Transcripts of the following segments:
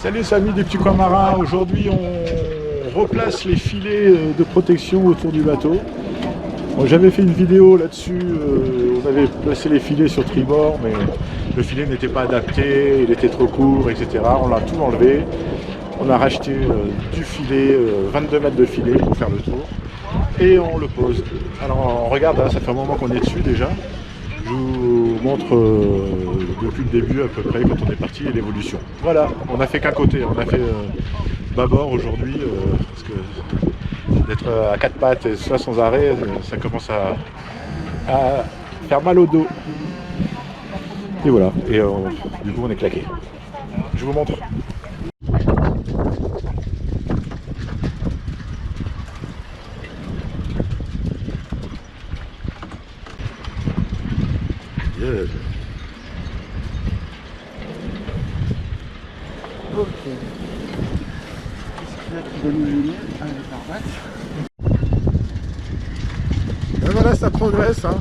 Salut, c'est amis des petits coins marins. Aujourd'hui, on replace les filets de protection autour du bateau. Bon, j'avais fait une vidéo là-dessus. On avait placé les filets sur tribord, mais le filet n'était pas adapté, il était trop court, etc. On l'a tout enlevé. On a racheté du filet, 22 mètres de filet pour faire le tour. Et on le pose. Alors, on regarde, hein, ça fait un moment qu'on est dessus déjà. Je vous montre depuis le début à peu près quand on est parti et l'évolution. Voilà, on a fait qu'un côté, on a fait bâbord aujourd'hui parce que d'être à quatre pattes et ça sans arrêt, ça commence à faire mal au dos. Et voilà, et du coup on est claqué. Je vous montre. Yeah. Ok. Qu'est-ce qu'il va nous venir avec la barbate. Et voilà, ça progresse. Hein.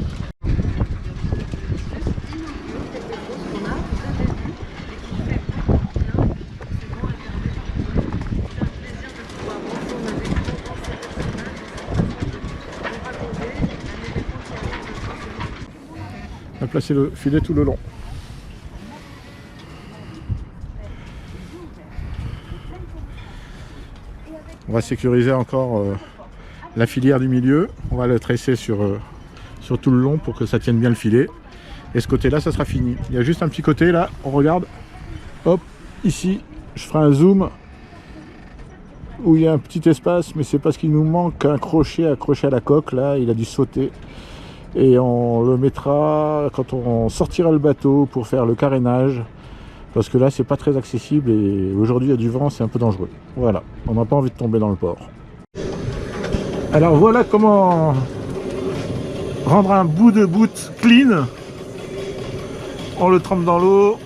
On a placé le filet tout le long. On va sécuriser encore la filière du milieu. On va le tresser sur tout le long pour que ça tienne bien le filet. Et ce côté-là, ça sera fini. Il y a juste un petit côté là, on regarde. Hop, ici, je ferai un zoom où il y a un petit espace, mais c'est parce qu'il nous manque un crochet accroché à la coque. Là, il a dû sauter. Et on le mettra quand on sortira le bateau pour faire le carénage. Parce que là, c'est pas très accessible et aujourd'hui, il y a du vent, c'est un peu dangereux. Voilà, on n'a pas envie de tomber dans le port. Alors voilà comment rendre un bout de bout clean. On le trempe dans l'eau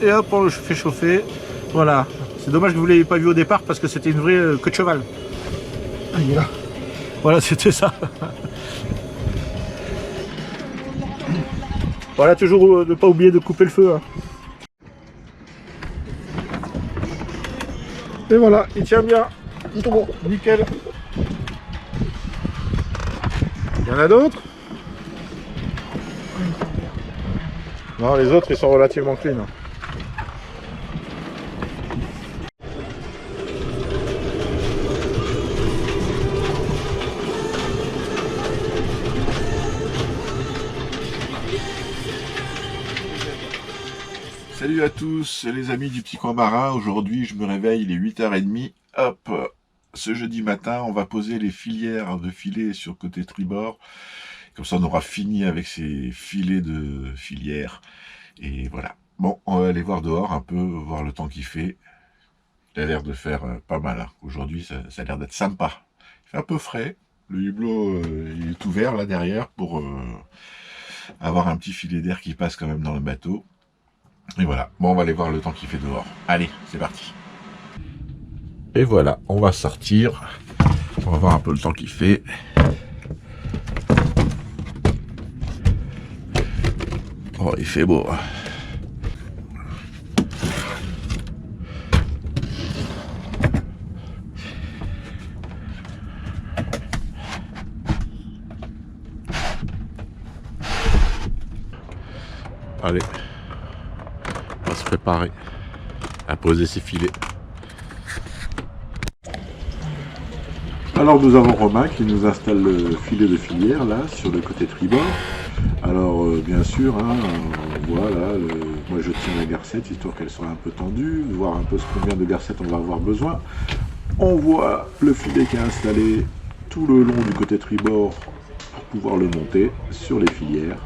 et hop, on le fait chauffer. Voilà, c'est dommage que vous ne l'ayez pas vu au départ parce que c'était une vraie queue de cheval. Ah, il est là. Voilà, c'était ça. Voilà, toujours ne pas oublier de couper le feu. Hein. Et voilà, il tient bien. Tout bon, nickel. Il y en a d'autres? Non, les autres, ils sont relativement clean. Salut à tous les amis du petit coin marin. Aujourd'hui je me réveille, il est 8h30. Hop, ce jeudi matin on va poser les filières de filets sur le côté tribord. Comme ça on aura fini avec ces filets de filières. Et voilà. Bon, on va aller voir dehors un peu, voir le temps qu'il fait. Il a l'air de faire pas mal. Hein. Aujourd'hui ça a l'air d'être sympa. Il fait un peu frais. Le hublot il est ouvert là derrière pour avoir un petit filet d'air qui passe quand même dans le bateau. Et voilà, bon on va aller voir le temps qu'il fait dehors. Allez, c'est parti. Et voilà, on va sortir. On va voir un peu le temps qu'il fait. Oh, il fait beau. Allez. On va se préparer à poser ses filets. Alors nous avons Romain qui nous installe le filet de filière là sur le côté tribord. Alors bien sûr, hein, voilà, moi je tiens la garcette histoire qu'elle soit un peu tendue, voir un peu combien de garcettes on va avoir besoin. On voit le filet qui est installé tout le long du côté tribord pour pouvoir le monter sur les filières.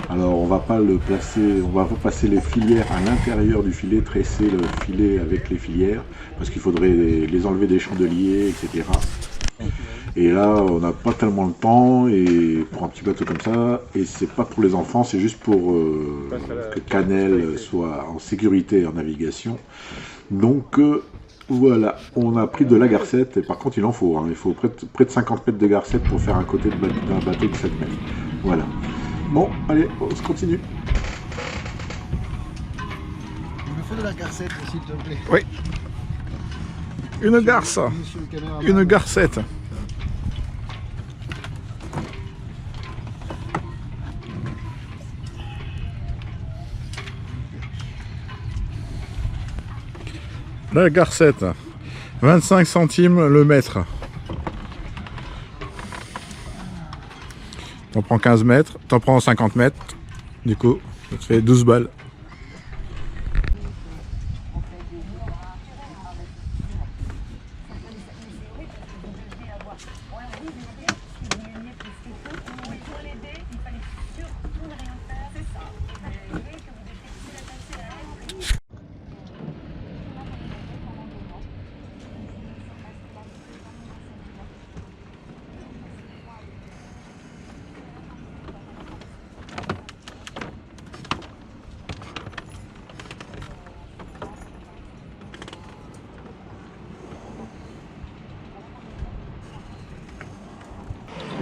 Alors on va pas le placer, on va repasser les filières à l'intérieur du filet, tresser le filet avec les filières, parce qu'il faudrait les enlever des chandeliers, etc. Et là on n'a pas tellement le temps, et pour un petit bateau comme ça, et c'est pas pour les enfants, c'est juste pour que Canel soit en sécurité en navigation. Donc voilà, on a pris de la garcette, et par contre il en faut, hein, il faut près de 50 mètres de garcette pour faire un côté d'un bateau de 7 mètres. Voilà. Bon, allez, on se continue. faut de la garcette, s'il te plaît. Oui. Une garce. Monsieur le caméraman. Une garcette. La garcette. 25 centimes le mètre. T'en prends 15 mètres, t'en prends 50 mètres. Du coup, ça te fait 12 balles.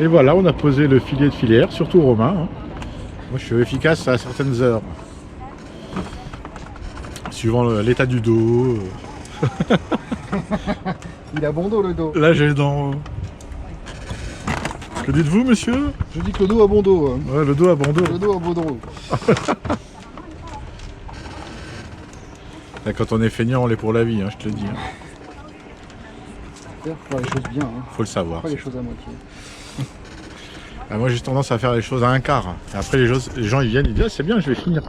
Et voilà, on a posé le filet de filière, surtout Romain. Hein. Moi, je suis efficace à certaines heures. Suivant l'état du dos. Il a bon dos, le dos. Là, j'ai dans... Que dites-vous, monsieur? Je dis que le dos a bon dos. Hein. Ouais, le dos a bon dos. Le dos a bon dos. Là, quand on est feignant, on l'est pour la vie, hein, je te le dis. Hein. Faut faire les choses bien. Hein. Faut le savoir. Pas les choses à moitié. Ah, moi, j'ai tendance à faire les choses à un quart. Et après, les gens, ils viennent, ils disent ah, c'est bien, je vais finir.